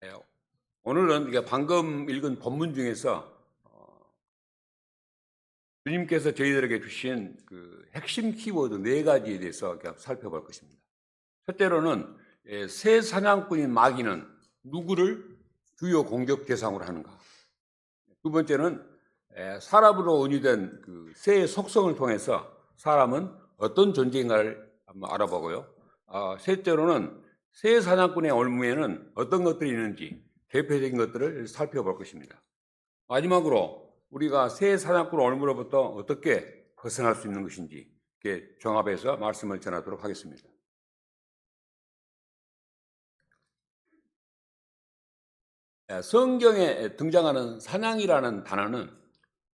예, 오늘은 방금 읽은 본문 중에서 주님께서 저희들에게 주신 그 핵심 키워드 4가지에 대해서 살펴볼 것입니다. 첫째로는 새 사냥꾼인 마귀는 누구를 주요 공격 대상으로 하는가. 두 번째는 사람으로 은유된 그 새의 속성을 통해서 사람은 어떤 존재인가를 한번 알아보고요. 셋째로는 새 사냥꾼의 올무에는 어떤 것들이 있는지 대표적인 것들을 살펴볼 것입니다. 마지막으로 우리가 새 사냥꾼 올무로부터 어떻게 벗어날 수 있는 것인지 이렇게 종합해서 말씀을 전하도록 하겠습니다. 성경에 등장하는 사냥이라는 단어는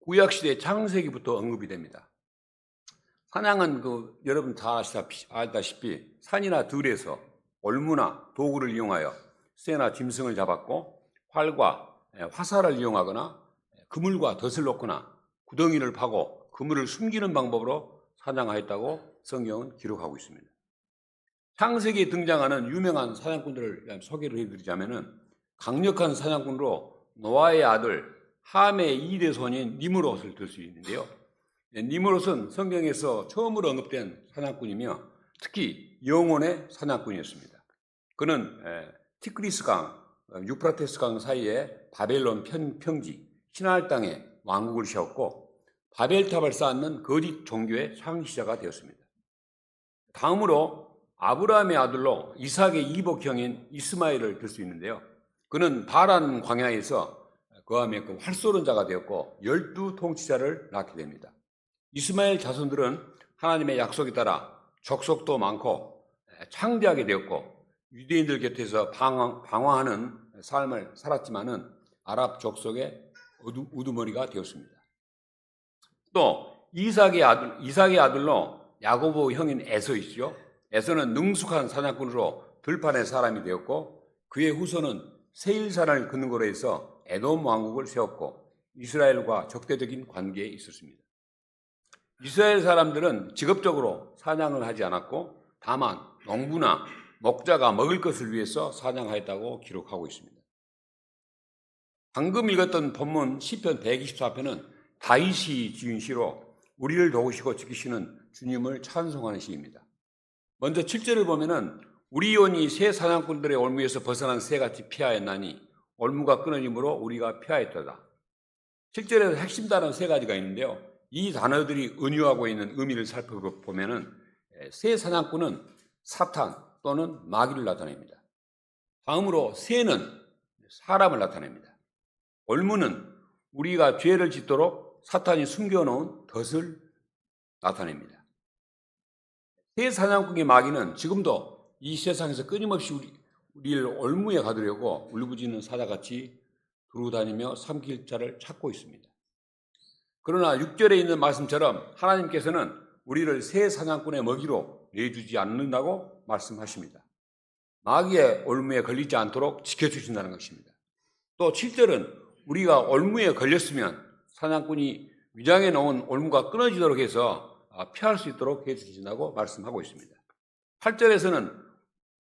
구약시대 창세기부터 언급이 됩니다. 사냥은 여러분 다 알다시피 산이나 들에서 올무나 도구를 이용하여 새나 짐승을 잡았고, 활과 화살을 이용하거나 그물과 덫을 놓거나 구덩이를 파고 그물을 숨기는 방법으로 사냥하였다고 성경은 기록하고 있습니다. 창세기에 등장하는 유명한 사냥꾼들을 소개를 해드리자면 강력한 사냥꾼으로 노아의 아들 함의 2대 손인 니므롯을 들 수 있는데요. 니므롯은 성경에서 처음으로 언급된 사냥꾼이며 특히 영혼의 사냥꾼이었습니다. 그는 티그리스 강, 유프라테스 강 사이에 바벨론 평지 시나이 땅에 왕국을 세웠고 바벨탑을 쌓는 거짓 종교의 창시자가 되었습니다. 다음으로 아브라함의 아들로 이삭의 이복형인 이스마엘을 들 수 있는데요. 그는 바란 광야에서 그함의 활쏘는 자가 되었고 12 통치자를 낳게 됩니다. 이스마엘 자손들은 하나님의 약속에 따라 족속도 많고 창대하게 되었고 유대인들 곁에서 방황하는 삶을 살았지만은 아랍 족속의 우두머리가 되었습니다. 또 이삭의 아들로 야고보 형인 에서이죠. 에서는 능숙한 사냥꾼으로 들판의 사람이 되었고 그의 후손은 세일산을 근거로 해서 에돔 왕국을 세웠고 이스라엘과 적대적인 관계에 있었습니다. 이스라엘 사람들은 직업적으로 사냥을 하지 않았고 다만 농부나 목자가 먹을 것을 위해서 사냥하였다고 기록하고 있습니다. 방금 읽었던 본문 시편 124편은 다윗이 지은 시로 우리를 도우시고 지키시는 주님을 찬송하는 시입니다. 먼저 7절을 보면은 우리 영혼이 새 사냥꾼들의 올무에서 벗어난 새같이 피하였나니 올무가 끊어짐으로 우리가 피하였도다. 7절에서 핵심 단어 3가지가 있는데요. 이 단어들이 은유하고 있는 의미를 살펴보면은 새 사냥꾼은 사탄 또는 마귀를 나타냅니다. 다음으로 새는 사람을 나타냅니다. 올무는 우리가 죄를 짓도록 사탄이 숨겨놓은 덫을 나타냅니다. 새 사냥꾼의 마귀는 지금도 이 세상에서 끊임없이 우리를 올무에 가두려고 울부짖는 사자같이 두루 다니며 삼킬 자를 찾고 있습니다. 그러나 6절에 있는 말씀처럼 하나님께서는 우리를 새 사냥꾼의 먹이로 내주지 않는다고 말씀하십니다. 마귀의 올무에 걸리지 않도록 지켜주신다는 것입니다. 또 7절은 우리가 올무에 걸렸으면 사냥꾼이 위장해 놓은 올무가 끊어지도록 해서 피할 수 있도록 해주신다고 말씀하고 있습니다. 8절에서는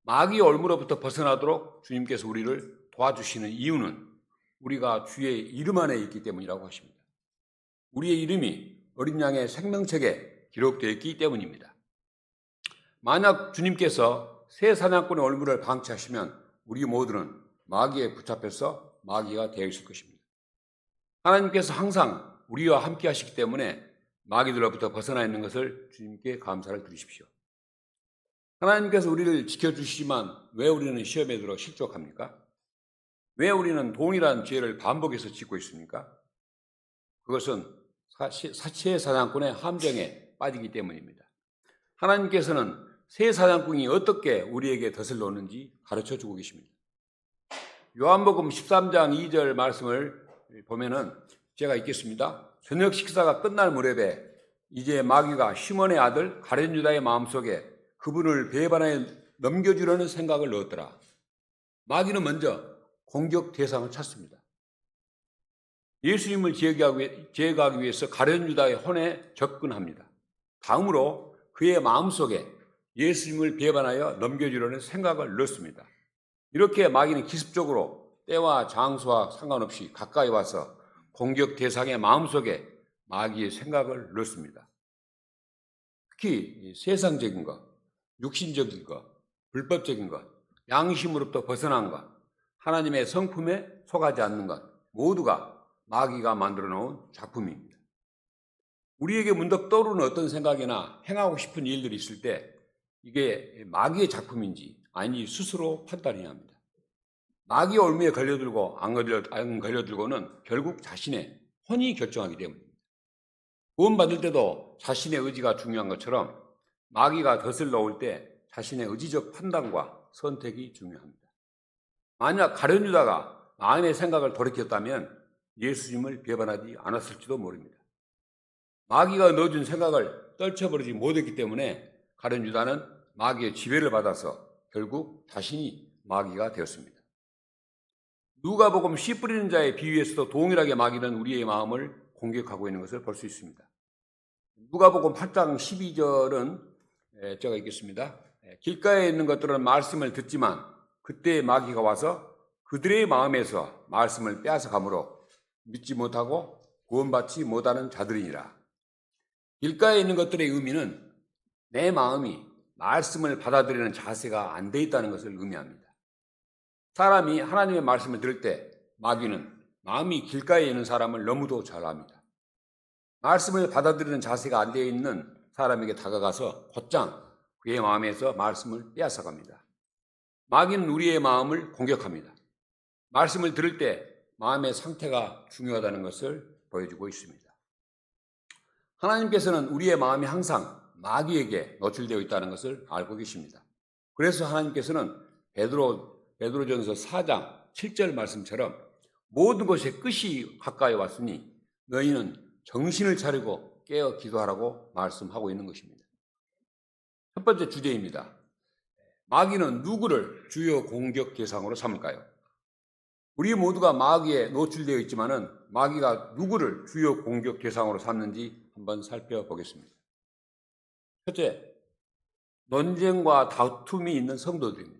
마귀의 올무로부터 벗어나도록 주님께서 우리를 도와주시는 이유는 우리가 주의 이름 안에 있기 때문이라고 하십니다. 우리의 이름이 어린 양의 생명책에 기록되어 있기 때문입니다. 만약 주님께서 새 사냥꾼의 올무를 방치하시면 우리 모두는 마귀에 붙잡혀서 마귀가 되어 있을 것입니다. 하나님께서 항상 우리와 함께 하시기 때문에 마귀들로부터 벗어나 있는 것을 주님께 감사를 드리십시오. 하나님께서 우리를 지켜주시지만 왜 우리는 시험에 들어 실족합니까? 왜 우리는 동일한 죄를 반복해서 짓고 있습니까? 그것은 새 사냥꾼의 함정에 빠지기 때문입니다. 하나님께서는 새 사냥꾼이 어떻게 우리에게 덫을 놓는지 가르쳐주고 계십니다. 요한복음 13장 2절 말씀을 보면은 제가 읽겠습니다. 저녁 식사가 끝날 무렵에 이제 마귀가 시몬의 아들 가룟 유다의 마음속에 그분을 배반하여 넘겨주려는 생각을 넣었더라. 마귀는 먼저 공격 대상을 찾습니다. 예수님을 제거하기 위해서 가룟 유다의 혼에 접근합니다. 다음으로 그의 마음속에 예수님을 배반하여 넘겨주려는 생각을 넣습니다. 이렇게 마귀는 기습적으로 때와 장소와 상관없이 가까이 와서 공격 대상의 마음속에 마귀의 생각을 넣습니다. 특히 세상적인 것, 육신적인 것, 불법적인 것, 양심으로부터 벗어난 것, 하나님의 성품에 속하지 않는 것 모두가 마귀가 만들어 놓은 작품입니다. 우리에게 문득 떠오르는 어떤 생각이나 행하고 싶은 일들이 있을 때 이게 마귀의 작품인지 아닌지 스스로 판단해야 합니다. 마귀의 올무에 걸려들고 안 걸려들고는 결국 자신의 혼이 결정하기 때문입니다. 구원받을 때도 자신의 의지가 중요한 것처럼 마귀가 덫을 놓을 때 자신의 의지적 판단과 선택이 중요합니다. 만약 가룟 유다가 마음의 생각을 돌이켰다면 예수님을 배반하지 않았을지도 모릅니다. 마귀가 넣어준 생각을 떨쳐버리지 못했기 때문에 가룟 유다는 마귀의 지배를 받아서 결국 자신이 마귀가 되었습니다. 누가복음 씨 뿌리는 자의 비유에서도 동일하게 마귀는 우리의 마음을 공격하고 있는 것을 볼 수 있습니다. 누가복음 8장 12절은 제가 읽겠습니다. 길가에 있는 것들은 말씀을 듣지만 그때 마귀가 와서 그들의 마음에서 말씀을 빼앗아 가므로 믿지 못하고 구원받지 못하는 자들이니라. 길가에 있는 것들의 의미는 내 마음이 말씀을 받아들이는 자세가 안 돼 있다는 것을 의미합니다. 사람이 하나님의 말씀을 들을 때 마귀는 마음이 길가에 있는 사람을 너무도 잘 압니다. 말씀을 받아들이는 자세가 안 되어 있는 사람에게 다가가서 곧장 그의 마음에서 말씀을 빼앗아갑니다. 마귀는 우리의 마음을 공격합니다. 말씀을 들을 때 마음의 상태가 중요하다는 것을 보여주고 있습니다. 하나님께서는 우리의 마음이 항상 마귀에게 노출되어 있다는 것을 알고 계십니다. 그래서 하나님께서는 베드로전서 4장 7절 말씀처럼 모든 것의 끝이 가까이 왔으니 너희는 정신을 차리고 깨어 기도하라고 말씀하고 있는 것입니다. 첫 번째 주제입니다. 마귀는 누구를 주요 공격 대상으로 삼을까요? 우리 모두가 마귀에 노출되어 있지만은 마귀가 누구를 주요 공격 대상으로 삼는지 한번 살펴보겠습니다. 첫째, 논쟁과 다툼이 있는 성도들입니다.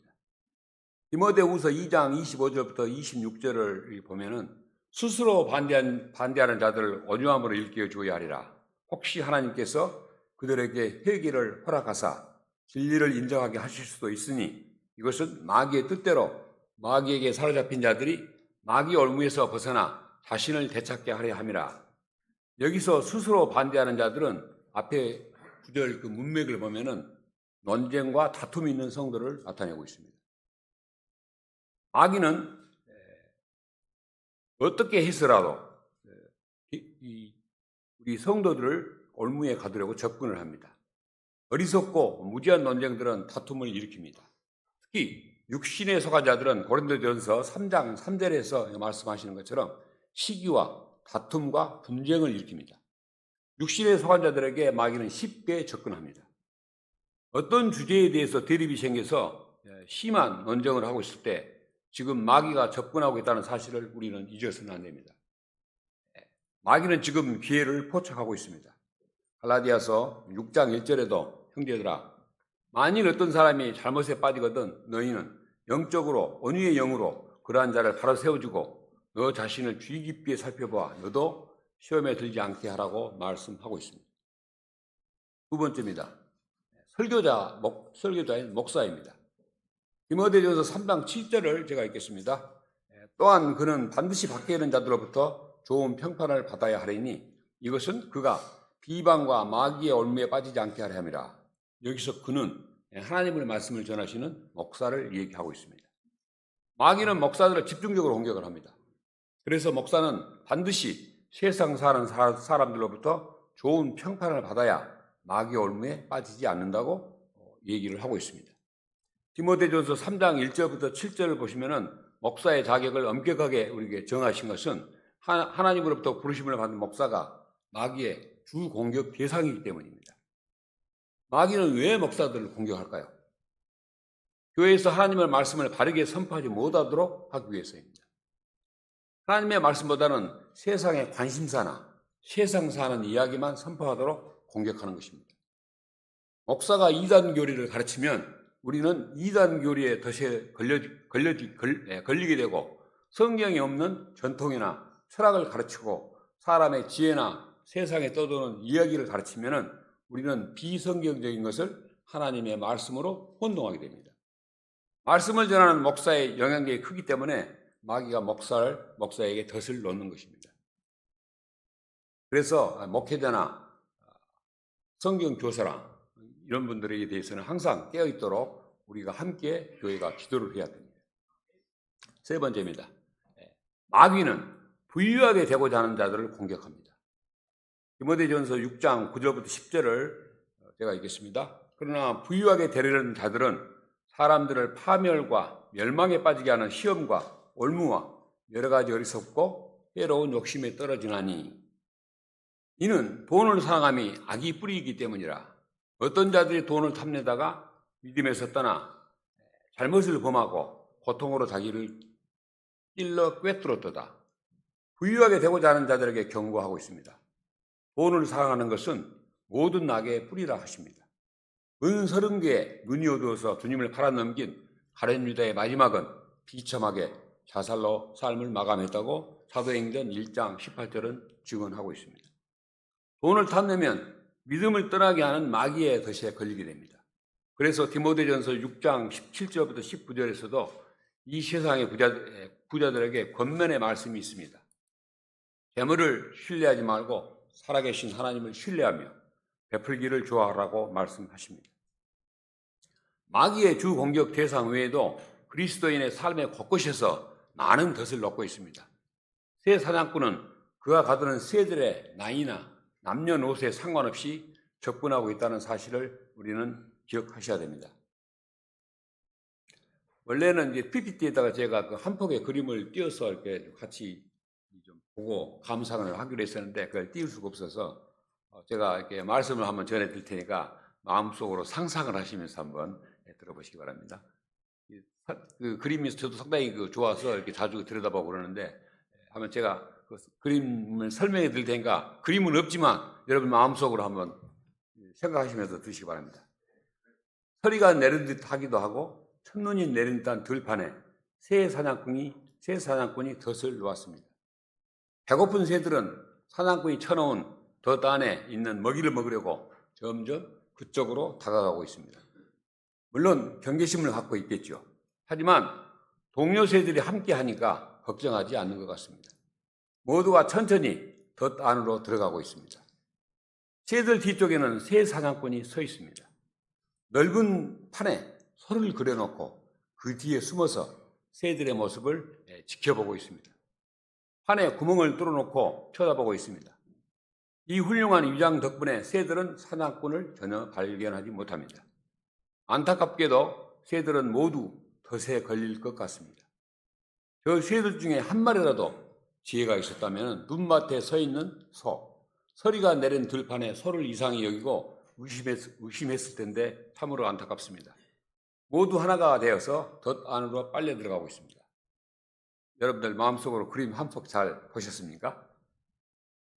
디모데후서 2장 25절부터 26절을 보면은 스스로 반대하는 자들을 온유함으로 일깨워 주어야 하리라. 혹시 하나님께서 그들에게 회개를 허락하사 진리를 인정하게 하실 수도 있으니 이것은 마귀의 뜻대로 마귀에게 사로잡힌 자들이 마귀 올무에서 벗어나 자신을 되찾게 하려 함이라. 여기서 스스로 반대하는 자들은 앞에 구절 그 문맥을 보면은 논쟁과 다툼이 있는 성도를 나타내고 있습니다. 마귀는 어떻게 해서라도 우리 성도들을 올무에 가두려고 접근을 합니다. 어리석고 무지한 논쟁들은 다툼을 일으킵니다. 특히 육신에 속한 자들은 고린도전서 3장 3절에서 말씀하시는 것처럼 시기와 다툼과 분쟁을 일으킵니다. 육신에 속한 자들에게 마귀는 쉽게 접근합니다. 어떤 주제에 대해서 대립이 생겨서 심한 논쟁을 하고 있을 때 지금 마귀가 접근하고 있다는 사실을 우리는 잊어서는 안 됩니다. 마귀는 지금 기회를 포착하고 있습니다. 갈라디아서 6장 1절에도 형제들아 만일 어떤 사람이 잘못에 빠지거든 너희는 영적으로 온유의 영으로 그러한 자를 바로 세워주고 너 자신을 주의 깊게 살펴보아 너도 시험에 들지 않게 하라고 말씀하고 있습니다. 두 번째입니다. 설교자인 목사입니다. 디모데전서 3장 7절을 제가 읽겠습니다. 또한 그는 반드시 밖에 있는 자들로부터 좋은 평판을 받아야 하리니 이것은 그가 비방과 마귀의 올무에 빠지지 않게 하려 함이라. 여기서 그는 하나님의 말씀을 전하시는 목사를 얘기하고 있습니다. 마귀는 목사들을 집중적으로 공격을 합니다. 그래서 목사는 반드시 세상 사는 사람들로부터 좋은 평판을 받아야 마귀의 올무에 빠지지 않는다고 얘기를 하고 있습니다. 디모데전서 3장 1절부터 7절을 보시면은 목사의 자격을 엄격하게 우리에게 정하신 것은 하나님으로부터 부르심을 받은 목사가 마귀의 주 공격 대상이기 때문입니다. 마귀는 왜 목사들을 공격할까요? 교회에서 하나님의 말씀을 바르게 선포하지 못하도록 하기 위해서입니다. 하나님의 말씀보다는 세상의 관심사나 세상 사는 이야기만 선포하도록 공격하는 것입니다. 목사가 이단 교리를 가르치면 우리는 이단 교리의 덫에 걸리게 되고 성경이 없는 전통이나 철학을 가르치고 사람의 지혜나 세상에 떠도는 이야기를 가르치면은 우리는 비성경적인 것을 하나님의 말씀으로 혼동하게 됩니다. 말씀을 전하는 목사의 영향력이 크기 때문에 마귀가 목사에게 덫을 놓는 것입니다. 그래서 목회자나 성경 교사랑 이런 분들에 대해서는 항상 깨어있도록 우리가 함께 교회가 기도를 해야 됩니다. 세 번째입니다. 마귀는 부유하게 되고자 하는 자들을 공격합니다. 디모데전서 6장 9절부터 10절을 제가 읽겠습니다. 그러나 부유하게 되려는 자들은 사람들을 파멸과 멸망에 빠지게 하는 시험과 올무와 여러 가지 어리석고 해로운 욕심에 떨어지나니 이는 돈을 사랑함이 악이 뿌리이기 때문이라. 어떤 자들이 돈을 탐내다가 믿음에서 떠나 잘못을 범하고 고통으로 자기를 찔러 꿰뚫었도다. 부유하게 되고자 하는 자들에게 경고하고 있습니다. 돈을 사랑하는 것은 모든 악의 뿌리라 하십니다. 은 30개에 눈이 어두워서 주님을 팔아넘긴 가룟 유다의 마지막은 비참하게 자살로 삶을 마감했다고 사도행전 1장 18절은 증언하고 있습니다. 돈을 탐내면 믿음을 떠나게 하는 마귀의 덫에 걸리게 됩니다. 그래서 디모데전서 6장 17절부터 19절에서도 이 세상의 부자들에게 권면의 말씀이 있습니다. 재물을 신뢰하지 말고 살아계신 하나님을 신뢰하며 베풀기를 좋아하라고 말씀하십니다. 마귀의 주 공격 대상 외에도 그리스도인의 삶의 곳곳에서 많은 덫을 놓고 있습니다. 새 사냥꾼은 그가 가두는 새들의 나이나 남녀노소에 상관없이 접근하고 있다는 사실을 우리는 기억하셔야 됩니다. 원래는 이제 PPT에다가 제가 그 한 폭의 그림을 띄어서 이렇게 같이 좀 보고 감상을 하기로 했었는데 그걸 띄울 수가 없어서 제가 이렇게 말씀을 한번 전해드릴 테니까 마음속으로 상상을 하시면서 한번 들어보시기 바랍니다. 그 그림이 저도 상당히 좋아서 이렇게 자주 들여다보고 그러는데 한번 제가 그 그림을 설명해 드릴 테니까 그림은 없지만 여러분 마음속으로 한번 생각하시면서 드시기 바랍니다. 서리가 내린 듯 하기도 하고 첫눈이 내린 듯한 들판에 새 사냥꾼이 덫을 놓았습니다. 배고픈 새들은 사냥꾼이 쳐놓은 덫 안에 있는 먹이를 먹으려고 점점 그쪽으로 다가가고 있습니다. 물론 경계심을 갖고 있겠죠. 하지만 동료 새들이 함께 하니까 걱정하지 않는 것 같습니다. 모두가 천천히 덫 안으로 들어가고 있습니다. 새들 뒤쪽에는 새 사냥꾼이 서 있습니다. 넓은 판에 소를 그려놓고 그 뒤에 숨어서 새들의 모습을 지켜보고 있습니다. 판에 구멍을 뚫어놓고 쳐다보고 있습니다. 이 훌륭한 위장 덕분에 새들은 사냥꾼을 전혀 발견하지 못합니다. 안타깝게도 새들은 모두 덫에 걸릴 것 같습니다. 저 새들 중에 한 마리라도 지혜가 있었다면 눈밭에 서 있는 서리가 내린 들판에 소를 이상히 여기고 의심했을 텐데 참으로 안타깝습니다. 모두 하나가 되어서 덫 안으로 빨려 들어가고 있습니다. 여러분들 마음속으로 그림 한 폭 잘 보셨습니까?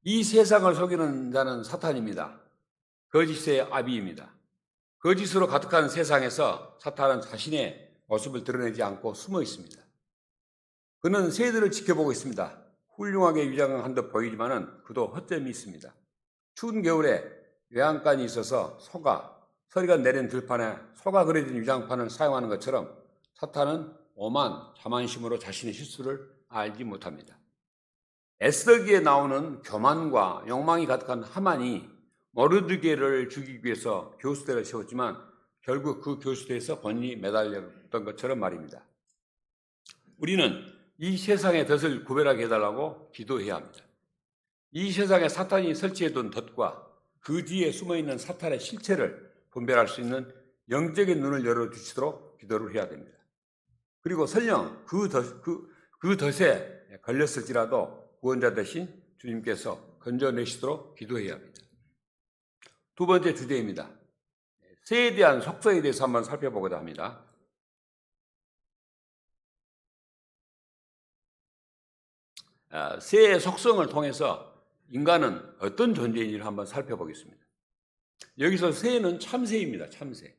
이 세상을 속이는 자는 사탄입니다. 거짓의 아비입니다. 거짓으로 가득한 세상에서 사탄은 자신의 모습을 드러내지 않고 숨어 있습니다. 그는 새들을 지켜보고 있습니다. 훌륭하게 위장한 듯 보이지만은 그도 허점이 있습니다. 추운 겨울에 외양간이 있어서 서리가 내린 들판에 소가 그려진 위장판을 사용하는 것처럼 사탄은 오만 자만심으로 자신의 실수를 알지 못합니다. 에스더기에 나오는 교만과 욕망이 가득한 하만이 모르드게를 죽이기 위해서 교수대를 세웠지만 결국 그 교수대에서 번이 매달렸던 것처럼 말입니다. 우리는 이 세상의 덫을 구별하게 해달라고 기도해야 합니다. 이 세상에 사탄이 설치해둔 덫과 그 뒤에 숨어있는 사탄의 실체를 분별할 수 있는 영적인 눈을 열어주시도록 기도를 해야 됩니다. 그리고 설령 그 덫에 걸렸을지라도 구원자 대신 주님께서 건져내시도록 기도해야 합니다. 두 번째 주제입니다. 새에 대한 속성에 대해서 한번 살펴보고자 합니다. 새의 속성을 통해서 인간은 어떤 존재인지를 한번 살펴보겠습니다. 여기서 새는 참새입니다. 참새.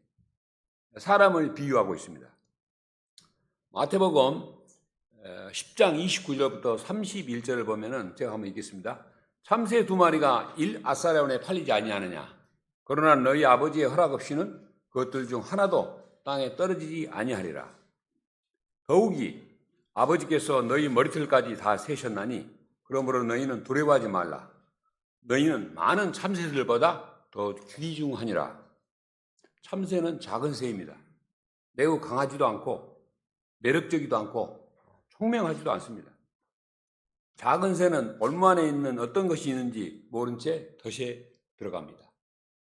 사람을 비유하고 있습니다. 마태복음 10장 29절부터 31절을 보면은 제가 한번 읽겠습니다. 참새 2마리가 아사레온에 팔리지 아니하느냐. 그러나 너희 아버지의 허락 없이는 그것들 중 하나도 땅에 떨어지지 아니하리라. 더욱이 아버지께서 너희 머리털까지 다 세셨나니 그러므로 너희는 두려워하지 말라. 너희는 많은 참새들보다 더 귀중하니라. 참새는 작은 새입니다. 매우 강하지도 않고 매력적이도 않고 총명하지도 않습니다. 작은 새는 올무 안에 있는 어떤 것이 있는지 모른 채 덫에 들어갑니다.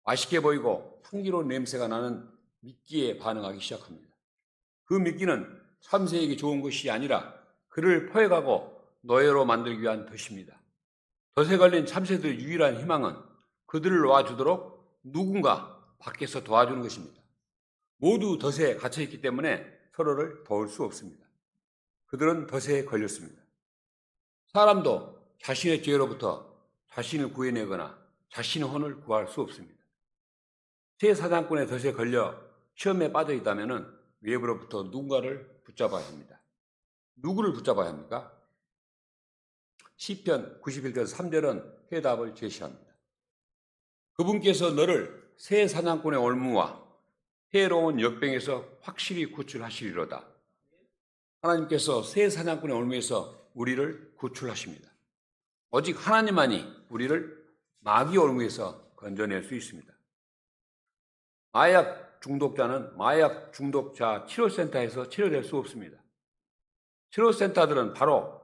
맛있게 보이고 향기로운 냄새가 나는 미끼에 반응하기 시작합니다. 그 미끼는 참새에게 좋은 것이 아니라 그를 포획하고 노예로 만들기 위한 덫입니다. 덫에 걸린 참새들의 유일한 희망은 그들을 놓아주도록 누군가 밖에서 도와주는 것입니다. 모두 덫에 갇혀있기 때문에 서로를 도울 수 없습니다. 그들은 덫에 걸렸습니다. 사람도 자신의 죄로부터 자신을 구해내거나 자신의 혼을 구할 수 없습니다. 새 사냥꾼의 덫에 걸려 시험에 빠져 있다면 외부로부터 누군가를 붙잡아야 합니다. 누구를 붙잡아야 합니까? 시편 91편 3절은 해답을 제시합니다. 그분께서 너를 새 사냥꾼의 올무와 해로운 역병에서 확실히 구출하시리로다. 하나님께서 새 사냥꾼의 올무에서 우리를 구출하십니다. 오직 하나님만이 우리를 마귀 올무에서 건져낼 수 있습니다. 마약 중독자는 마약 중독자 치료센터에서 치료될 수 없습니다. 치료센터들은 바로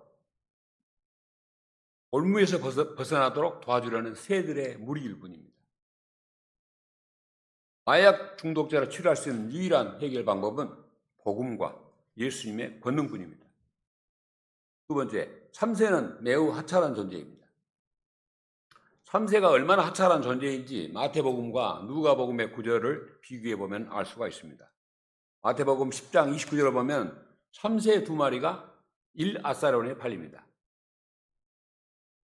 올무에서 벗어나도록 도와주려는 새들의 무리일 뿐입니다. 마약 중독자를 치료할 수 있는 유일한 해결 방법은 복음과 예수님의 권능뿐입니다. 두 번째, 참새는 매우 하찮은 존재입니다. 참새가 얼마나 하찮은 존재인지 마태복음과 누가복음의 구절을 비교해 보면 알 수가 있습니다. 마태복음 10장 29절을 보면 참새 2마리가 1아사레온에 팔립니다.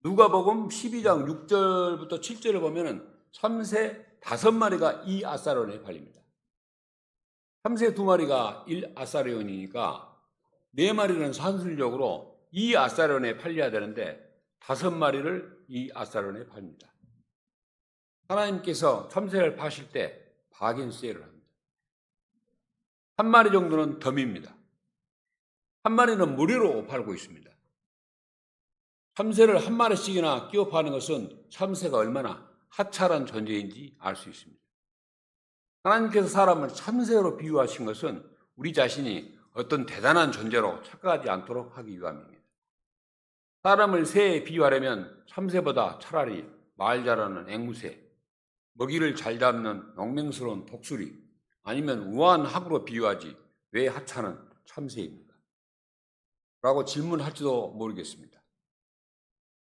누가복음 12장 6절부터 7절을 보면 참새 5마리가 2아사레온에 팔립니다. 참새 2마리가 1아사레온이니까 4마리는 산술적으로 2아사레온에 팔려야 되는데 5마리를 2아사레온에 팝니다. 하나님께서 참새를 파실 때 바긴 세일을 합니다. 1마리 정도는 덤입니다. 1마리는 무료로 팔고 있습니다. 참새를 1마리씩이나 끼워 파는 것은 참새가 얼마나 하찮은 존재인지 알 수 있습니다. 하나님께서 사람을 참새로 비유하신 것은 우리 자신이 어떤 대단한 존재로 착각하지 않도록 하기 위함입니다. 사람을 새에 비유하려면 참새보다 차라리 말 잘하는 앵무새, 먹이를 잘 잡는 용맹스러운 독수리, 아니면 우아한 학으로 비유하지 왜 하찮은 참새입니까? 라고 질문할지도 모르겠습니다.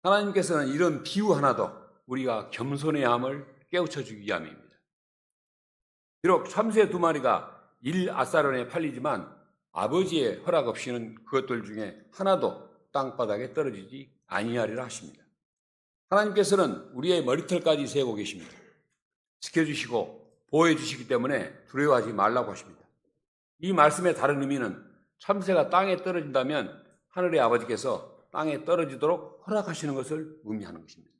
하나님께서는 이런 비유 하나도 우리가 겸손해야 함을 깨우쳐주기 위함입니다. 비록 참새 2마리가 1아사레온에 팔리지만 아버지의 허락 없이는 그것들 중에 하나도 땅바닥에 떨어지지 아니하리라 하십니다. 하나님께서는 우리의 머리털까지 세우고 계십니다. 지켜주시고 보호해 주시기 때문에 두려워하지 말라고 하십니다. 이 말씀의 다른 의미는 참새가 땅에 떨어진다면 하늘의 아버지께서 땅에 떨어지도록 허락하시는 것을 의미하는 것입니다.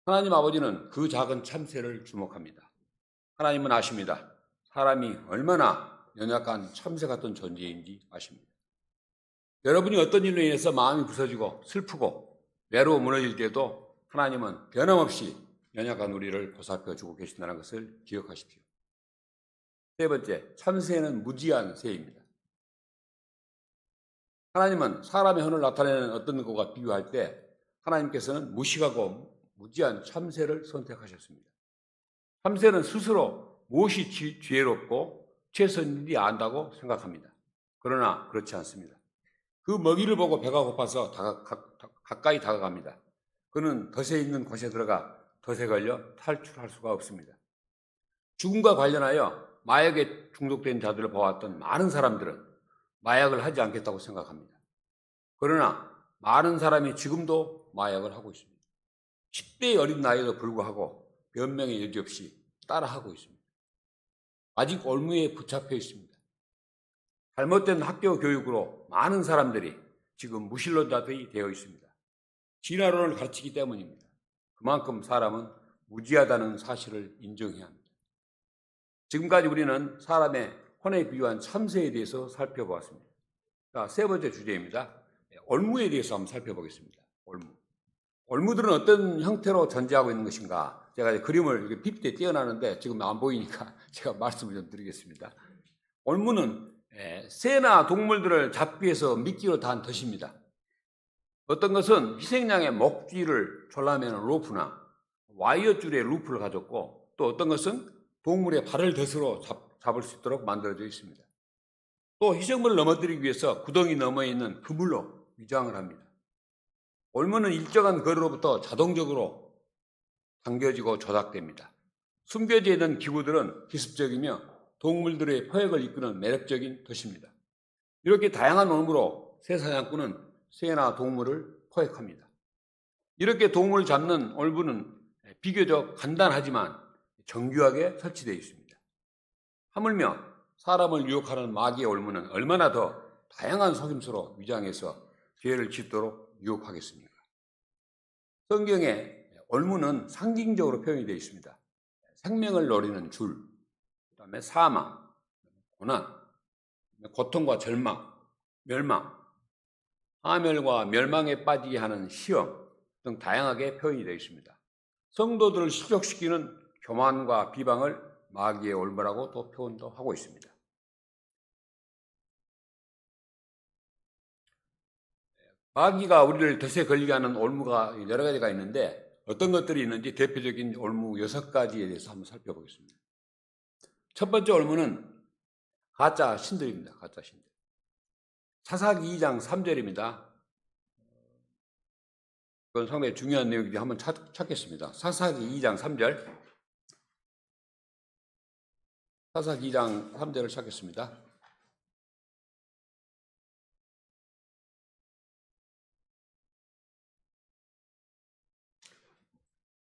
하나님 아버지는 그 작은 참새를 주목합니다. 하나님은 아십니다. 사람이 얼마나 연약한 참새 같은 존재인지 아십니다. 여러분이 어떤 일로 인해서 마음이 부서지고 슬프고 외로워 무너질 때도 하나님은 변함없이 연약한 우리를 보살펴 주고 계신다는 것을 기억하십시오. 세 번째, 참새는 무지한 새입니다. 하나님은 사람의 혼을 나타내는 어떤 것과 비유할 때 하나님께서는 무식하고 무지한 참새를 선택하셨습니다. 참새는 스스로 무엇이 지혜롭고 최선인 일이 안다고 생각합니다. 그러나 그렇지 않습니다. 그 먹이를 보고 배가 고파서 가까이 다가갑니다. 그는 덫에 있는 곳에 들어가 덫에 걸려 탈출할 수가 없습니다. 죽음과 관련하여 마약에 중독된 자들을 보았던 많은 사람들은 마약을 하지 않겠다고 생각합니다. 그러나 많은 사람이 지금도 마약을 하고 있습니다. 10대의 어린 나이에도 불구하고 변명의 여지 없이 따라하고 있습니다. 아직 올무에 붙잡혀 있습니다. 잘못된 학교 교육으로 많은 사람들이 지금 무신론자들이 되어 있습니다. 진화론을 가르치기 때문입니다. 그만큼 사람은 무지하다는 사실을 인정해야 합니다. 지금까지 우리는 사람의 혼에 비유한 참새에 대해서 살펴보았습니다. 자, 세 번째 주제입니다. 올무에 대해서 한번 살펴보겠습니다. 올무들은 어떤 형태로 존재하고 있는 것인가? 제가 그림을 PPT에 띄워놨는데 지금 안 보이니까 제가 말씀을 좀 드리겠습니다. 올무는 새나 동물들을 잡기 위해서 미끼로 단 덫입니다. 어떤 것은 희생양의 목줄을 졸라매는 로프나 와이어줄에 루프를 가졌고, 또 어떤 것은 동물의 발을 덫으로 잡을 수 있도록 만들어져 있습니다. 또 희생물을 넘어뜨리기 위해서 구덩이 너머에 있는 그물로 위장을 합니다. 올무는 일정한 거리로부터 자동적으로 당겨지고 조작됩니다. 숨겨져 있는 기구들은 기습적이며 동물들의 포획을 이끄는 매력적인 덫입니다. 이렇게 다양한 올무로 새 사냥꾼은 새나 동물을 포획합니다. 이렇게 동물을 잡는 올무는 비교적 간단하지만 정교하게 설치되어 있습니다. 하물며 사람을 유혹하는 마귀의 올무는 얼마나 더 다양한 속임수로 위장해서 죄를 짓도록 유혹하겠습니까? 성경에 올무는 상징적으로 표현이 되어 있습니다. 생명을 노리는 줄, 그다음에 사망, 고난, 고통과 절망, 멸망, 파멸과 멸망에 빠지게 하는 시험 등 다양하게 표현이 되어 있습니다. 성도들을 실족시키는 교만과 비방을 마귀의 올무라고 또 표현도 하고 있습니다. 마귀가 우리를 덫에 걸리게 하는 올무가 여러 가지가 있는데 어떤 것들이 있는지 대표적인 올무 6가지에 대해서 한번 살펴보겠습니다. 첫 번째 올무는 가짜 신들입니다. 가짜 신들. 사사기 2장 3절입니다. 그건 상당히 중요한 내용인데 한번 찾겠습니다. 사사기 2장 3절. 사사기 2장 3절을 찾겠습니다.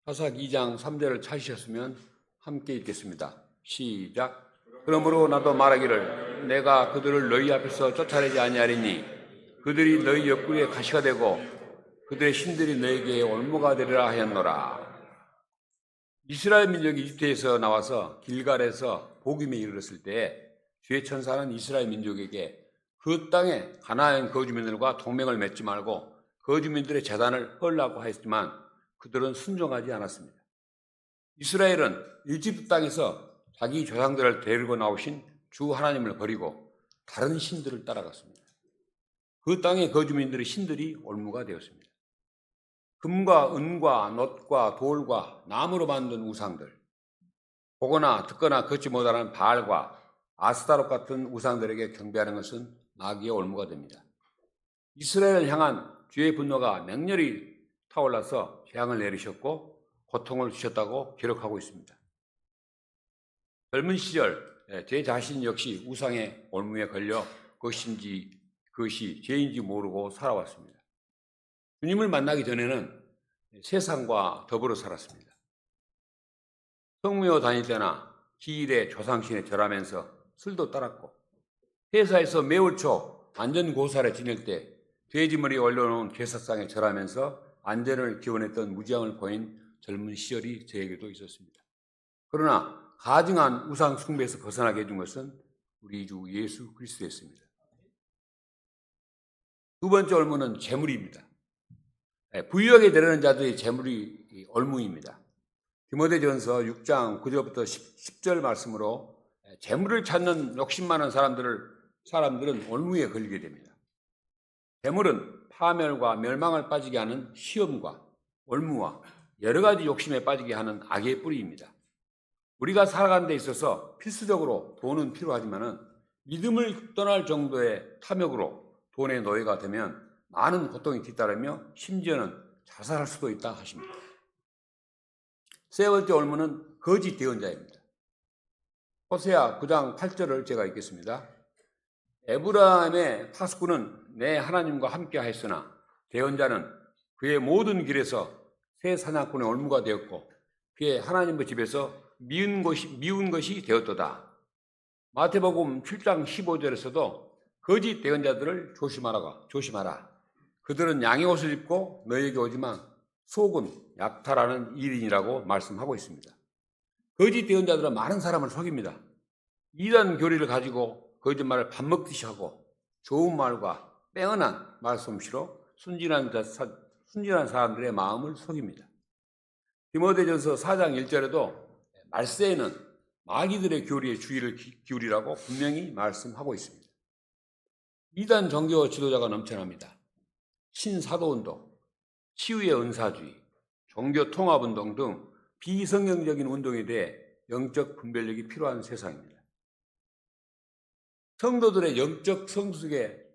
사사기 2장 3절을 찾으셨으면 함께 읽겠습니다. 시작. 그러므로 나도 말하기를 내가 그들을 너희 앞에서 쫓아내지 아니하리니 그들이 너희 옆구리에 가시가 되고 그들의 신들이 너에게 올무가 되리라 하였노라. 이스라엘 민족이 이집트에서 나와서 길갈에서 복임에 이르렀을 때에 주의 천사는 이스라엘 민족에게 그 땅에 가나안 거주민들과 동맹을 맺지 말고 거주민들의 재단을 헐라고 하였지만 그들은 순종하지 않았습니다. 이스라엘은 이집트 땅에서 자기 조상들을 데리고 나오신 주 하나님을 버리고 다른 신들을 따라갔습니다. 그 땅의 거주민들의 신들이 올무가 되었습니다. 금과 은과 놋과 돌과 나무로 만든 우상들, 보거나 듣거나 걷지 못하는 바알과 아스타롯 같은 우상들에게 경배하는 것은 마귀의 올무가 됩니다. 이스라엘을 향한 주의 분노가 맹렬히 타올라서 재앙을 내리셨고 고통을 주셨다고 기록하고 있습니다. 젊은 시절 제 자신 역시 우상의 올무에 걸려 그것이 죄인지 모르고 살아왔습니다. 주님을 만나기 전에는 세상과 더불어 살았습니다. 성묘 다닐 때나 기일에 조상신에 절하면서 술도 따랐고 회사에서 매월 초 안전고사를 지낼 때 돼지머리 올려놓은 제사상에 절하면서 안전을 기원했던 무지함을 보인 젊은 시절이 저에게도 있었습니다. 그러나 가증한 우상 숭배에서 벗어나게 해준 것은 우리 주 예수 그리스도였습니다. 두 번째 올무는 재물입니다. 부유하게 되려는 자들의 재물이 올무입니다. 디모데전서 6장 9절부터 10절 말씀으로 재물을 찾는 욕심 많은 사람들은 올무에 걸리게 됩니다. 재물은 파멸과 멸망을 빠지게 하는 시험과 올무와 여러 가지 욕심에 빠지게 하는 악의 뿌리입니다. 우리가 살아가는 데 있어서 필수적으로 돈은 필요하지만 믿음을 떠날 정도의 탐욕으로 돈의 노예가 되면 많은 고통이 뒤따르며 심지어는 자살할 수도 있다 하십니다. 세 번째 올무는 거짓 대언자입니다. 호세아 9장 8절을 제가 읽겠습니다. 에브라임의 파수꾼은 내 하나님과 함께 하였으나 대언자는 그의 모든 길에서 새 사냥꾼의 올무가 되었고 그의 하나님의 집에서 미운 것이 되었도다. 마태복음 7장 15절에서도 거짓 대언자들을 조심하라. 그들은 양의 옷을 입고 너에게 오지만 속은 약탈하는 일인이라고 말씀하고 있습니다. 거짓 대언자들은 많은 사람을 속입니다. 이단 교리를 가지고 거짓말을 밥 먹듯이 하고 좋은 말과 빼어난 말솜씨로 순진한 사람들의 마음을 속입니다. 디모데전서 4장 1절에도 말세에는 마귀들의 교리에 주의를 기울이라고 분명히 말씀하고 있습니다. 이단 종교 지도자가 넘쳐납니다. 신사도운동, 치유의 은사주의, 종교 통합운동 등 비성경적인 운동에 대해 영적 분별력이 필요한 세상입니다. 성도들의 영적 성숙의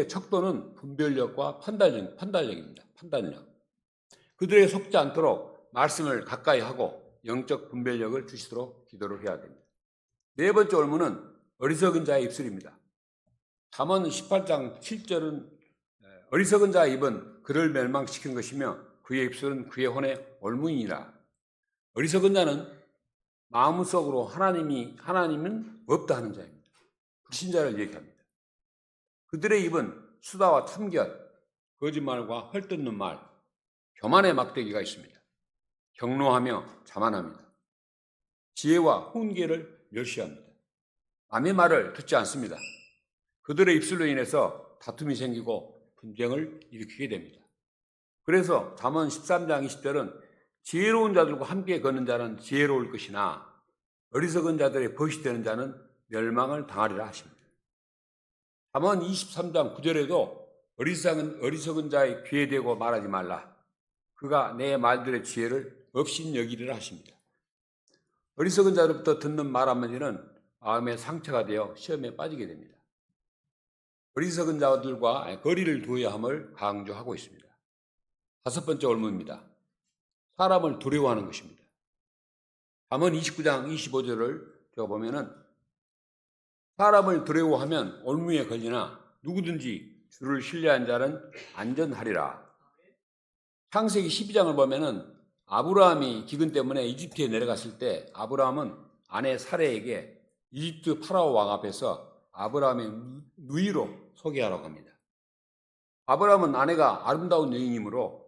척도는 분별력과 판단력입니다. 판단력. 그들에게 속지 않도록 말씀을 가까이 하고 영적 분별력을 주시도록 기도를 해야 됩니다. 네 번째 올무는 어리석은 자의 입술입니다. 잠언 18장 7절은 어리석은 자의 입은 그를 멸망시킨 것이며 그의 입술은 그의 혼의 올무이니라. 어리석은 자는 마음속으로 하나님은 없다 하는 자입니다. 불신자를 얘기합니다. 그들의 입은 수다와 탐견, 거짓말과 헐뜯는 말, 교만의 막대기가 있습니다. 경노하며 자만합니다. 지혜와 훈계를 멸시합니다. 남의 말을 듣지 않습니다. 그들의 입술로 인해서 다툼이 생기고 분쟁을 일으키게 됩니다. 그래서 잠언 13장 20절은 지혜로운 자들과 함께 걷는 자는 지혜로울 것이나 어리석은 자들의 벗이 되는 자는 멸망을 당하리라 하십니다. 잠언 23장 9절에도 어리석은 자의 귀에 대고 말하지 말라. 그가 내 말들의 지혜를 업신여기리라 하십니다. 어리석은 자로부터 듣는 말 한마디는 마음의 상처가 되어 시험에 빠지게 됩니다. 어리석은 자들과 거리를 두어야 함을 강조하고 있습니다. 다섯 번째 올무입니다. 사람을 두려워하는 것입니다. 잠언 29장 25절을 보면은 사람을 두려워하면 올무에 걸리나 누구든지 주를 신뢰한 자는 안전하리라. 창세기 12장을 보면은 아브라함이 기근 때문에 이집트에 내려갔을 때 아브라함은 아내 사레에게 이집트 파라오 왕 앞에서 아브라함의 누이로 소개하라고 합니다. 아브라함은 아내가 아름다운 여인이므로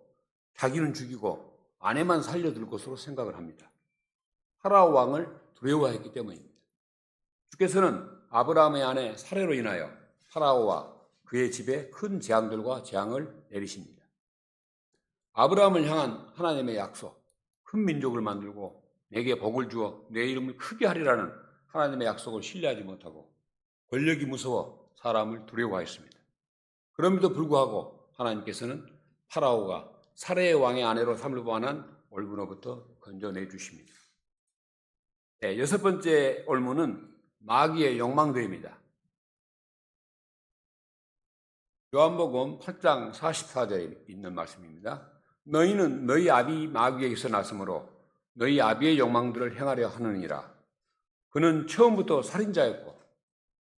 자기는 죽이고 아내만 살려둘 것으로 생각을 합니다. 파라오 왕을 두려워했기 때문입니다. 주께서는 아브라함의 아내 사레로 인하여 파라오와 그의 집에 큰 재앙들과 재앙을 내리십니다. 아브라함을 향한 하나님의 약속, 큰 민족을 만들고 내게 복을 주어 내 이름을 크게 하리라는 하나님의 약속을 신뢰하지 못하고 권력이 무서워 사람을 두려워하였습니다. 그럼에도 불구하고 하나님께서는 파라오가 사레의 왕의 아내로 삼을 보안한 올무로부터 건져내 주십니다. 네, 여섯 번째 올무는 마귀의 욕망들입니다. 요한복음 8장 44절에 있는 말씀입니다. 너희는 너희 아비 마귀에게서 났으므로 너희 아비의 욕망들을 행하려 하느니라. 그는 처음부터 살인자였고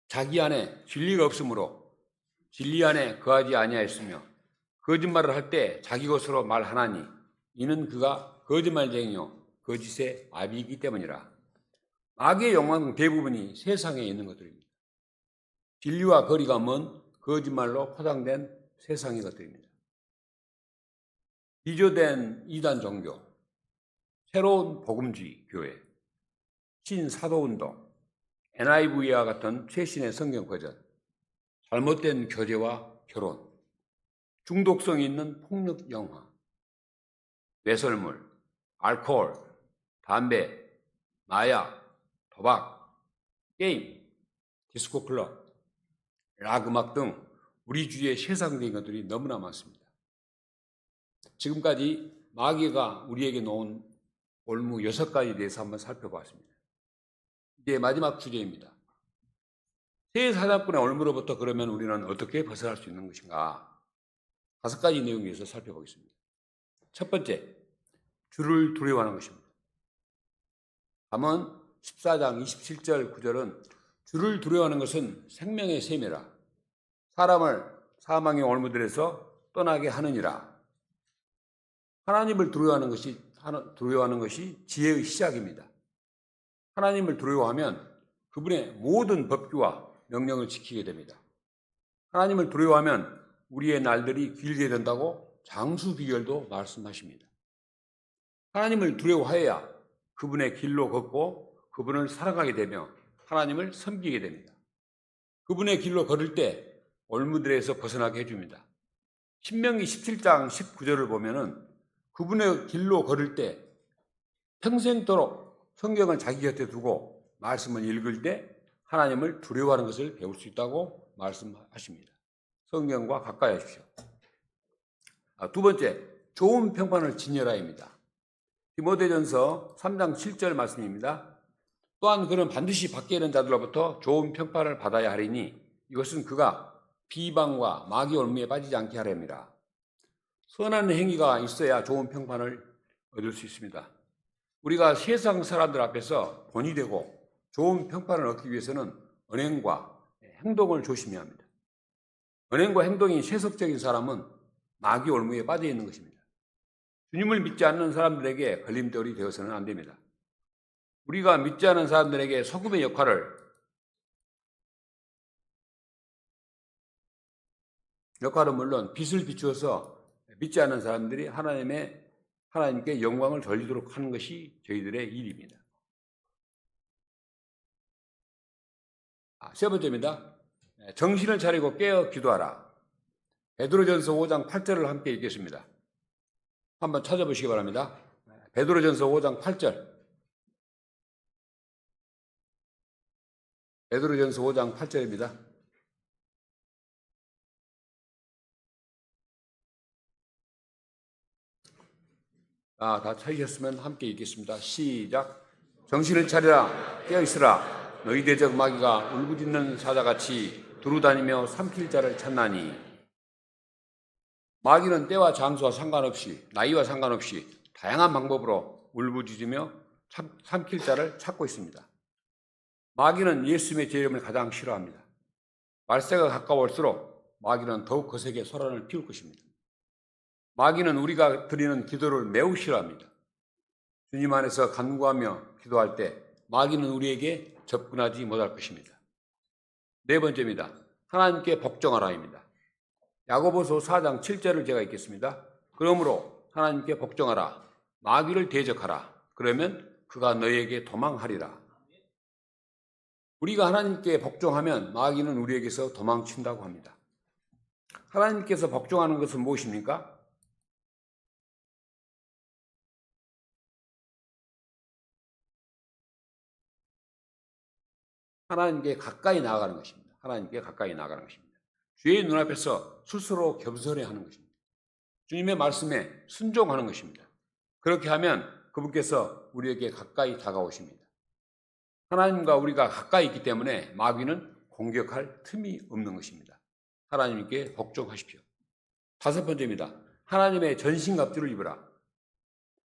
자기 안에 진리가 없으므로 진리 안에 거하지 아니하였으며 거짓말을 할 때 자기 것으로 말하나니 이는 그가 거짓말쟁이요 거짓의 아비이기 때문이라. 마귀의 욕망은 대부분이 세상에 있는 것들입니다. 진리와 거리가 먼 거짓말로 포장된 세상의 것들입니다. 비조된 이단 종교, 새로운 복음주의 교회, 신사도운동, NIV와 같은 최신의 성경 버전, 잘못된 교제와 결혼, 중독성이 있는 폭력 영화, 외설물, 알코올, 담배, 마약, 도박, 게임, 디스코 클럽, 락 음악 등 우리 주위의 세상적인 것들이 너무나 많습니다. 지금까지 마귀가 우리에게 놓은 올무 6가지에 대해서 한번 살펴봤습니다. 이제 마지막 주제입니다. 새 사단꾼의 올무로부터 그러면 우리는 어떻게 벗어날 수 있는 것인가? 5가지 내용에서 살펴보겠습니다. 첫 번째, 주를 두려워하는 것입니다. 잠언 14장 27절 9절은 주를 두려워하는 것은 생명의 셈이라 사람을 사망의 올무들에서 떠나게 하느니라. 하나님을 두려워하는 것이 지혜의 시작입니다. 하나님을 두려워하면 그분의 모든 법규와 명령을 지키게 됩니다. 하나님을 두려워하면 우리의 날들이 길게 된다고 장수 비결도 말씀하십니다. 하나님을 두려워해야 그분의 길로 걷고 그분을 살아가게 되며 하나님을 섬기게 됩니다. 그분의 길로 걸을 때 올무들에서 벗어나게 해줍니다. 신명기 17장 19절을 보면은 그분의 길로 걸을 때 평생도록 성경을 자기 곁에 두고 말씀을 읽을 때 하나님을 두려워하는 것을 배울 수 있다고 말씀하십니다. 성경과 가까이 하십시오. 두 번째, 좋은 평판을 진열하입니다. 디모데전서 3장 7절 말씀입니다. 또한 그는 반드시 밖에 있는 자들로부터 좋은 평판을 받아야 하리니 이것은 그가 비방과 마귀 올무에 빠지지 않게 하렵니다. 선한 행위가 있어야 좋은 평판을 얻을 수 있습니다. 우리가 세상 사람들 앞에서 본이 되고 좋은 평판을 얻기 위해서는 언행과 행동을 조심해야 합니다. 언행과 행동이 세속적인 사람은 마귀 올무에 빠져 있는 것입니다. 주님을 믿지 않는 사람들에게 걸림돌이 되어서는 안 됩니다. 우리가 믿지 않는 사람들에게 소금의 역할은 물론 빛을 비추어서 믿지 않는 사람들이 하나님께 영광을 돌리도록 하는 것이 저희들의 일입니다. 세 번째입니다. 정신을 차리고 깨어 기도하라. 베드로전서 5장 8절을 함께 읽겠습니다. 한번 찾아보시기 바랍니다. 베드로전서 5장 8절. 베드로전서 5장 8절입니다. 다 찾으셨으면 함께 읽겠습니다. 시작. 정신을 차리라. 깨어있으라. 너희 대적 마귀가 울부짖는 사자같이 두루다니며 삼킬 자를 찾나니. 마귀는 때와 장소와 상관없이 나이와 상관없이 다양한 방법으로 울부짖으며 삼킬 자를 찾고 있습니다. 마귀는 예수님의 제 이름을 가장 싫어합니다. 말세가 가까울수록 마귀는 더욱 거세게 소란을 피울 것입니다. 마귀는 우리가 드리는 기도를 매우 싫어합니다. 주님 안에서 간구하며 기도할 때 마귀는 우리에게 접근하지 못할 것입니다. 네 번째입니다. 하나님께 복종하라입니다. 야고보서 4장 7절을 제가 읽겠습니다. 그러므로 하나님께 복종하라. 마귀를 대적하라. 그러면 그가 너희에게 도망하리라. 우리가 하나님께 복종하면 마귀는 우리에게서 도망친다고 합니다. 하나님께서 복종하는 것은 무엇입니까? 하나님께 가까이 나아가는 것입니다. 하나님께 가까이 나아가는 것입니다. 주의 눈앞에서 스스로 겸손해야 하는 것입니다. 주님의 말씀에 순종하는 것입니다. 그렇게 하면 그분께서 우리에게 가까이 다가오십니다. 하나님과 우리가 가까이 있기 때문에 마귀는 공격할 틈이 없는 것입니다. 하나님께 복종하십시오. 다섯 번째입니다. 하나님의 전신갑주를 입으라.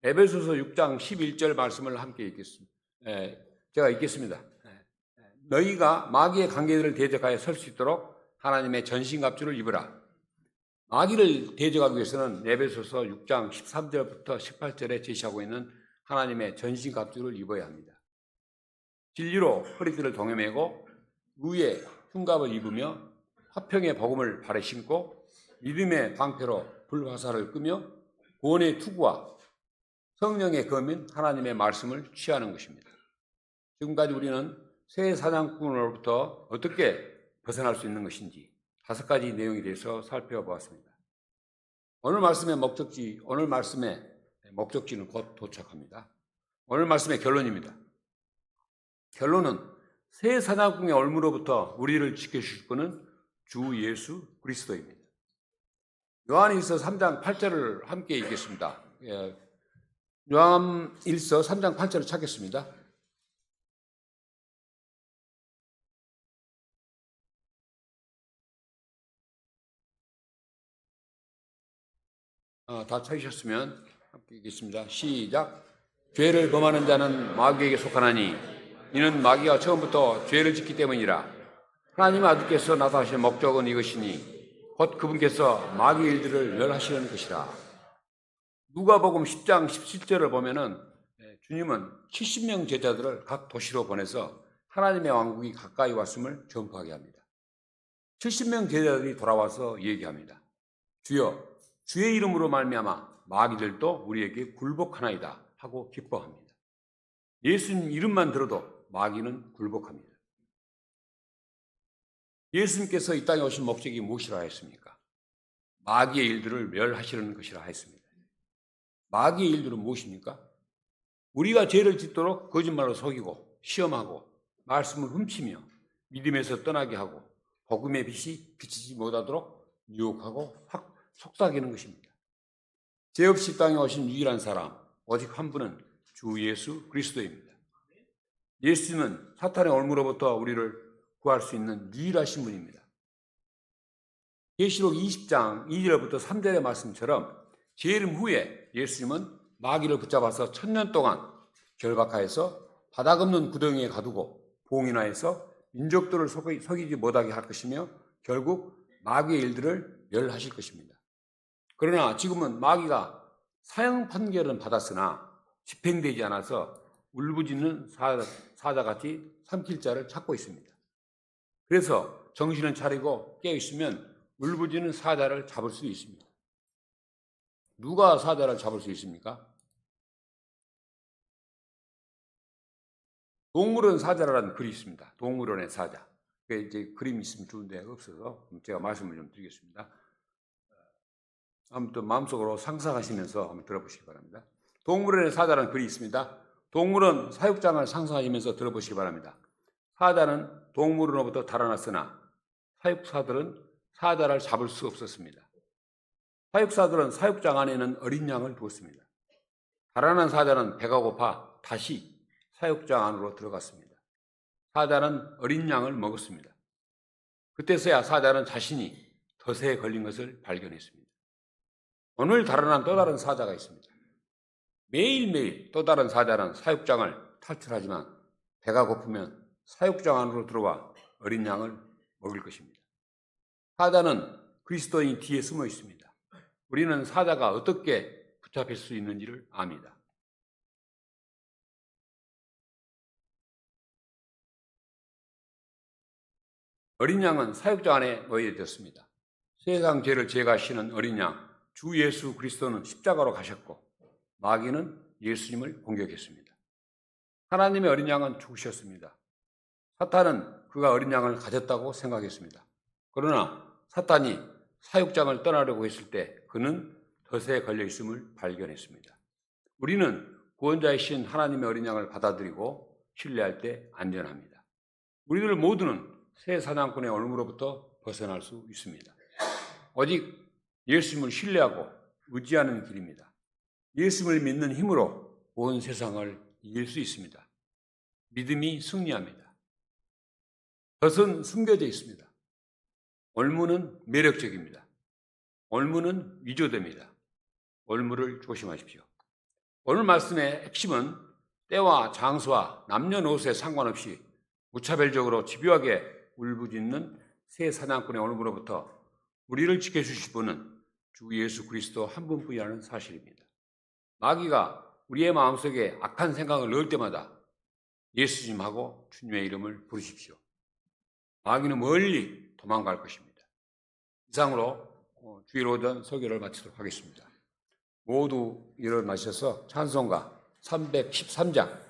에베소서 6장 11절 말씀을 함께 읽겠습니다. 제가 읽겠습니다. 너희가 마귀의 관계들을 대적하여 설 수 있도록 하나님의 전신갑주를 입으라. 마귀를 대적하기 위해서는 에베소서 6장 13절부터 18절에 제시하고 있는 하나님의 전신갑주를 입어야 합니다. 진리로 허리띠를 동여매고 의의 흉갑을 입으며 화평의 복음을 발에 신고 믿음의 방패로 불화살을 끄며 구원의 투구와 성령의 검인 하나님의 말씀을 취하는 것입니다. 지금까지 우리는 새 사냥꾼으로부터 어떻게 벗어날 수 있는 것인지 5가지 내용에 대해서 살펴보았습니다. 오늘 말씀의 목적지는 곧 도착합니다. 오늘 말씀의 결론입니다. 결론은 새 사냥꾼의 올무로부터 우리를 지켜주실 분은 주 예수 그리스도입니다. 요한일서 3장 8절을 함께 읽겠습니다. 요한일서 3장 8절을 찾겠습니다. 다 찾으셨으면 함께 읽겠습니다. 시작. 죄를 범하는 자는 마귀에게 속하나니 이는 마귀가 처음부터 죄를 짓기 때문이라. 하나님의 아들께서 나타나신 목적은 이것이니 곧 그분께서 마귀 일들을 멸하시는 것이라. 누가복음 10장 17절을 보면은 주님은 70명 제자들을 각 도시로 보내서 하나님의 왕국이 가까이 왔음을 전파하게 합니다. 70명 제자들이 돌아와서 얘기합니다. 주여, 주의 이름으로 말미암아 마귀들도 우리에게 굴복하나이다 하고 기뻐합니다. 예수님 이름만 들어도 마귀는 굴복합니다. 예수님께서 이 땅에 오신 목적이 무엇이라 했습니까? 마귀의 일들을 멸하시려는 것이라 했습니다. 마귀의 일들은 무엇입니까? 우리가 죄를 짓도록 거짓말로 속이고 시험하고 말씀을 훔치며 믿음에서 떠나게 하고 복음의 빛이 비치지 못하도록 유혹하고 확 속삭이는 것입니다. 죄 없이 땅에 오신 유일한 사람 오직 한 분은 주 예수 그리스도입니다. 예수님은 사탄의 올무로부터 우리를 구할 수 있는 유일하신 분입니다. 계시록 20장 2절부터 3절의 말씀처럼 재림 후에 예수님은 마귀를 붙잡아서 1000년 동안 결박하여서 바닥 없는 구덩이에 가두고 봉인하여서 민족들을 속이지 못하게 할 것이며 결국 마귀의 일들을 멸하실 것입니다. 그러나 지금은 마귀가 사형 판결은 받았으나 집행되지 않아서 울부짖는 사자같이 삼킬 자를 찾고 있습니다. 그래서 정신을 차리고 깨어있으면 울부짖는 사자를 잡을 수 있습니다. 누가 사자를 잡을 수 있습니까? 동물원 사자라는 글이 있습니다. 동물원의 사자. 이제 그림이 있으면 좋은데 없어서 제가 말씀을 좀 드리겠습니다. 아무튼 마음속으로 상상하시면서 한번 들어보시기 바랍니다. 동물원의 사자라는 글이 있습니다. 동물원 사육장을 상상하시면서 들어보시기 바랍니다. 사자는 동물원으로부터 달아났으나 사육사들은 사자를 잡을 수 없었습니다. 사육사들은 사육장 안에는 어린 양을 두었습니다. 달아난 사자는 배가 고파 다시 사육장 안으로 들어갔습니다. 사자는 어린 양을 먹었습니다. 그때서야 사자는 자신이 덫에 걸린 것을 발견했습니다. 오늘 달아난 또 다른 사자가 있습니다. 매일매일 또 다른 사자는 사육장을 탈출하지만 배가 고프면 사육장 안으로 들어와 어린 양을 먹을 것입니다. 사자는 그리스도인이 뒤에 숨어 있습니다. 우리는 사자가 어떻게 붙잡힐 수 있는지를 압니다. 어린 양은 사육장 안에 놓여졌습니다. 세상 죄를 제거하시는 어린 양, 주 예수 그리스도는 십자가로 가셨고 마귀는 예수님을 공격했습니다. 하나님의 어린 양은 죽으셨습니다. 사탄은 그가 어린 양을 가졌다고 생각했습니다. 그러나 사탄이 사육장을 떠나려고 했을 때 그는 덫에 걸려 있음을 발견했습니다. 우리는 구원자이신 하나님의 어린 양을 받아들이고 신뢰할 때 안전합니다. 우리들 모두는 새 사냥꾼의 얼무로부터 벗어날 수 있습니다. 오직 예수님을 신뢰하고 의지하는 길입니다. 예수님을 믿는 힘으로 온 세상을 이길 수 있습니다. 믿음이 승리합니다. 덫은 숨겨져 있습니다. 올무는 매력적입니다. 올무는 위조됩니다. 올무를 조심하십시오. 오늘 말씀의 핵심은 때와 장소와 남녀노소에 상관없이 무차별적으로 집요하게 울부짖는 새 사냥꾼의 올무로부터 우리를 지켜주실 분은 주 예수 그리스도 한 분뿐이라는 사실입니다. 마귀가 우리의 마음속에 악한 생각을 넣을 때마다 예수님하고 주님의 이름을 부르십시오. 마귀는 멀리 도망갈 것입니다. 이상으로 주일 오전 설교를 마치도록 하겠습니다. 모두 일어나셔서 찬송가 313장